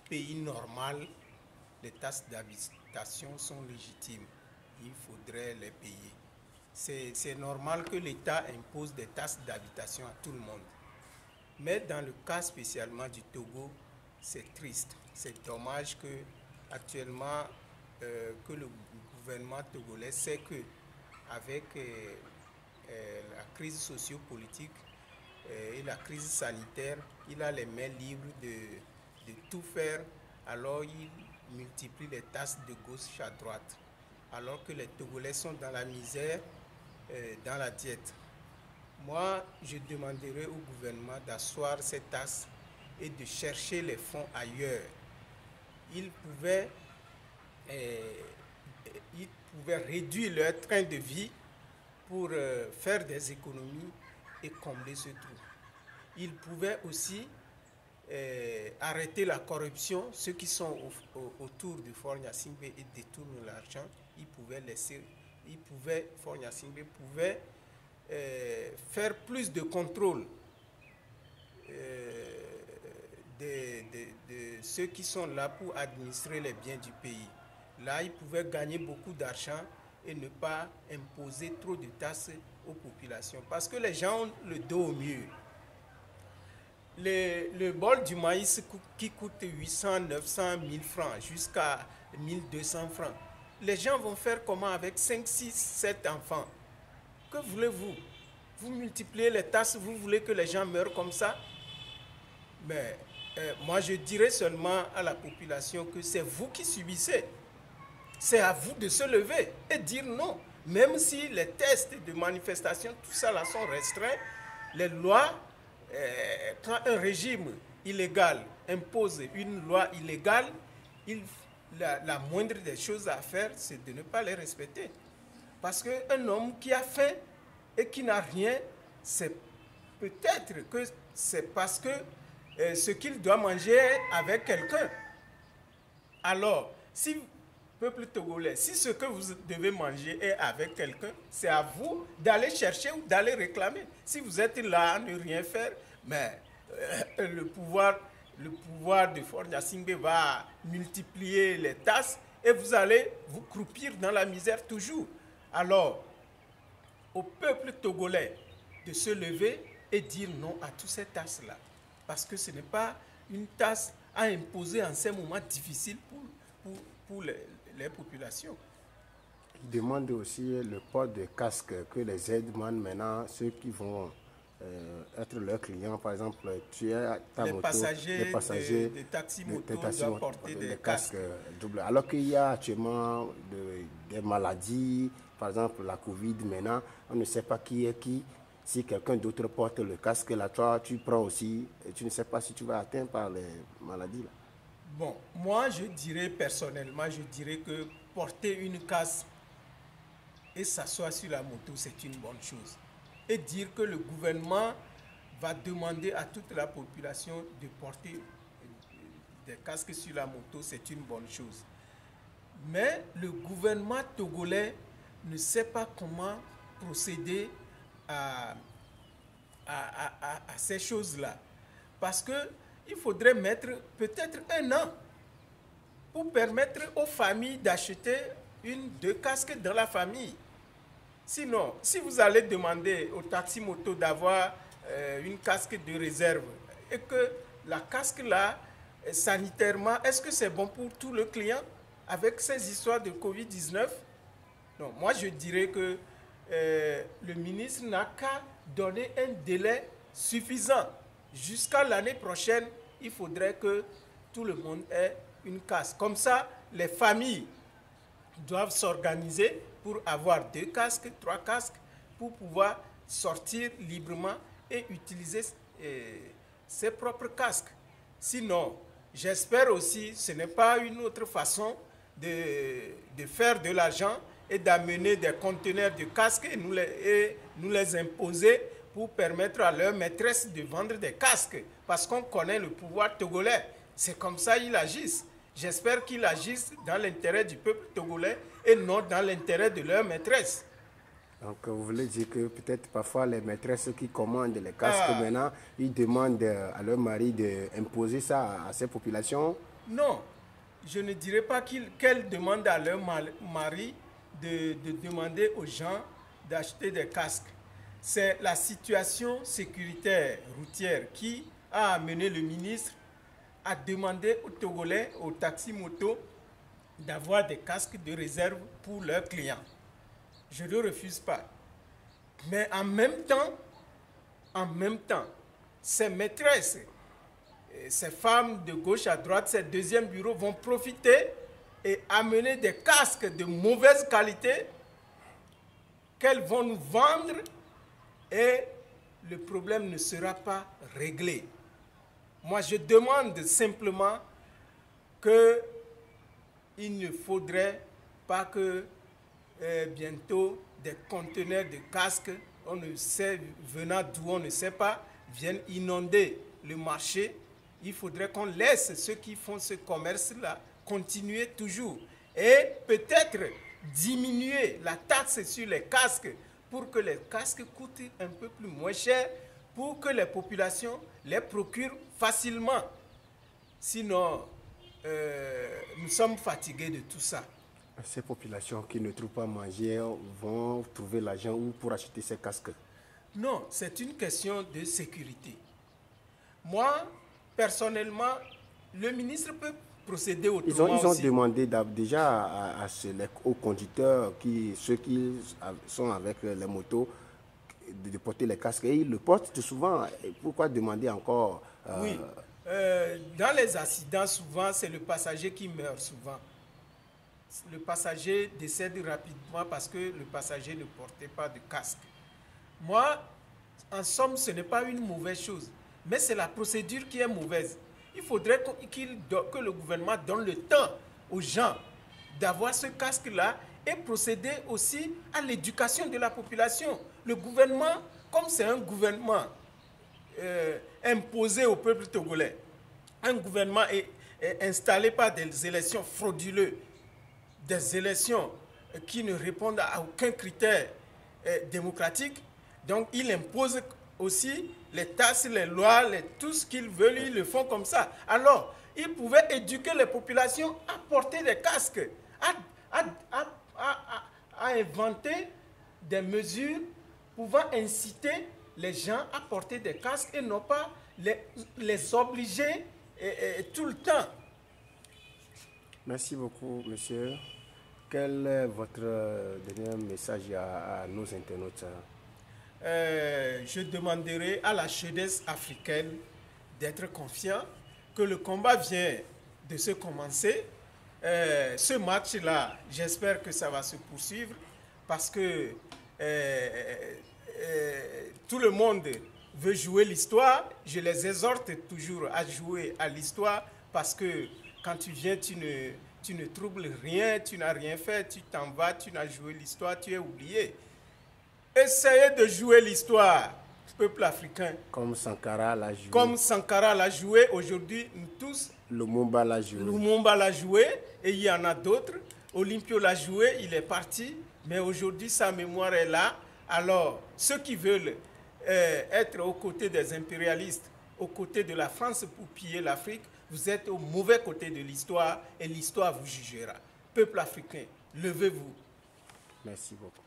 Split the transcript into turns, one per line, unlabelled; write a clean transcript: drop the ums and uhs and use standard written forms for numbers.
Pays normal, les taxes d'habitation sont légitimes. Il faudrait les payer. C'est normal que l'État impose des taxes d'habitation à tout le monde. Mais dans le cas spécialement du Togo, c'est triste. C'est dommage que actuellement que le gouvernement togolais sait que avec la crise sociopolitique et la crise sanitaire, il a les mains libres de tout faire. Alors il multiplie les taxes de gauche à droite. Alors que les Togolais sont dans la misère, dans la diète. Moi, je demanderai au gouvernement d'asseoir ces taxes et de chercher les fonds ailleurs. Ils pouvaient réduire leur train de vie pour faire des économies et combler ce trou. Ils pouvaient aussi arrêter la corruption. Ceux qui sont autour de Faure Gnassingbé et détournent l'argent, Faure Gnassingbé pouvait faire plus de contrôle de ceux qui sont là pour administrer les biens du pays. Là, ils pouvaient gagner beaucoup d'argent et ne pas imposer trop de taxes aux populations. Parce que les gens ont le dos au mur. Le bol du maïs qui coûte 800, 900, 1000 francs jusqu'à 1200 francs. Les gens vont faire comment avec 5, 6, 7 enfants? Que voulez-vous? Vous multipliez les taxes, vous voulez que les gens meurent comme ça? Mais moi, je dirais seulement à la population que c'est vous qui subissez. C'est à vous de se lever et dire non. Même si les tests de manifestation, tout ça là sont restreints, les lois, quand un régime illégal impose une loi illégale, la moindre des choses à faire, c'est de ne pas les respecter. Parce qu'un homme qui a faim et qui n'a rien, c'est peut-être que c'est parce que ce qu'il doit manger est avec quelqu'un. Alors, si peuple togolais, si ce que vous devez manger est avec quelqu'un, c'est à vous d'aller chercher ou d'aller réclamer. Si vous êtes là à ne rien faire, mais le pouvoir de Faure Gnassingbé va multiplier les tasses et vous allez vous croupir dans la misère toujours. Alors, au peuple togolais de se lever et dire non à toutes ces tasses-là. Parce que ce n'est pas une tasse à imposer en ces moments difficiles pour les populations.
Il demande aussi le port de casque que les aides demandent maintenant, ceux qui vont être leurs clients. Par exemple, tu as ta moto, les passagers
des taxis-motos doivent porter des casques
doubles. Alors qu'il y a actuellement des maladies, par exemple la Covid maintenant, on ne sait pas qui est qui. Si quelqu'un d'autre porte le casque, là, toi, tu prends aussi, et tu ne sais pas si tu vas atteindre par les maladies. Là.
Bon, moi, je dirais personnellement, que porter une casque et s'asseoir sur la moto, c'est une bonne chose. Et dire que le gouvernement va demander à toute la population de porter des casques sur la moto, c'est une bonne chose. Mais le gouvernement togolais ne sait pas comment procéder à ces choses-là. Parce qu'il faudrait mettre peut-être 1 an pour permettre aux familles d'acheter 2 casques dans la famille. Sinon, si vous allez demander au taxi-moto d'avoir une casque de réserve et que la casque là, sanitairement, est-ce que c'est bon pour tout le client avec ces histoires de Covid-19? Non, moi je dirais que le ministre n'a qu'à donner un délai suffisant. Jusqu'à l'année prochaine, il faudrait que tout le monde ait une casque. Comme ça, les familles doivent s'organiser pour avoir 2 casques, 3 casques, pour pouvoir sortir librement et utiliser ses propres casques. Sinon, j'espère aussi, ce n'est pas une autre façon de faire de l'argent et d'amener des conteneurs de casques et nous les imposer pour permettre à leurs maîtresses de vendre des casques. Parce qu'on connaît le pouvoir togolais. C'est comme ça qu'ils agissent. J'espère qu'ils agissent dans l'intérêt du peuple togolais et non dans l'intérêt de leurs maîtresses.
Donc, vous voulez dire que peut-être parfois les maîtresses qui commandent les casques maintenant, ils demandent à leur mari d'imposer ça à ces populations?
Non, je ne dirais pas qu'elles demandent à leur mari de demander aux gens d'acheter des casques. C'est la situation sécuritaire routière qui a amené le ministre à demander aux Togolais, aux taxis-motos, d'avoir des casques de réserve pour leurs clients. Je ne refuse pas. Mais en même temps, ces maîtresses, ces femmes de gauche à droite, ces deuxièmes bureaux vont profiter et amener des casques de mauvaise qualité qu'elles vont nous vendre et le problème ne sera pas réglé. Moi, je demande simplement qu'il ne faudrait pas que bientôt des conteneurs de casques, on ne sait, venant d'où on ne sait pas, viennent inonder le marché. Il faudrait qu'on laisse ceux qui font ce commerce-là continuer toujours. Et peut-être diminuer la taxe sur les casques pour que les casques coûtent un peu plus moins cher, pour que les populations les procurent facilement. Sinon, nous sommes fatigués de tout ça.
Ces populations qui ne trouvent pas à manger vont trouver l'argent où pour acheter ces casques?
Non, c'est une question de sécurité. Moi, personnellement, le ministre peut procéder autrement.
Ils ont demandé déjà aux conducteurs, ceux qui sont avec les motos, de porter les casques. Et ils le portent souvent. Pourquoi demander encore
Oui. Dans les accidents, souvent, c'est le passager qui meurt souvent. Le passager décède rapidement parce que le passager ne portait pas de casque. Moi, en somme, ce n'est pas une mauvaise chose, mais c'est la procédure qui est mauvaise. Il faudrait que le gouvernement donne le temps aux gens d'avoir ce casque-là et procéder aussi à l'éducation de la population. Le gouvernement, comme c'est un gouvernement imposé au peuple togolais, un gouvernement est installé par des élections frauduleuses, des élections qui ne répondent à aucun critère démocratique. Donc, il impose aussi les taxes, les lois, tout ce qu'ils veulent, ils le font comme ça. Alors, ils pouvaient éduquer les populations à porter des casques, à inventer des mesures pouvant inciter les gens à porter des casques et non pas les obliger tout le temps.
Merci beaucoup, monsieur. Quel est votre dernier message à nos internautes?
Je demanderai à la jeunesse africaine d'être confiant, que le combat vient de se commencer. Ce match-là, j'espère que ça va se poursuivre parce que tout le monde veut jouer l'histoire. Je les exhorte toujours à jouer à l'histoire parce que quand tu viens, tu ne troubles rien, tu n'as rien fait, tu t'en vas, tu n'as joué l'histoire, tu es oublié. Essayez de jouer l'histoire, peuple africain.
Comme Sankara l'a joué.
Comme Sankara l'a joué, aujourd'hui, nous tous.
Lumumba l'a joué.
Lumumba l'a joué, et il y en a d'autres. Olympio l'a joué, il est parti, mais aujourd'hui, sa mémoire est là. Alors, ceux qui veulent être aux côtés des impérialistes, aux côtés de la France pour piller l'Afrique, vous êtes au mauvais côté de l'histoire et l'histoire vous jugera. Peuple africain, levez-vous.
Merci beaucoup.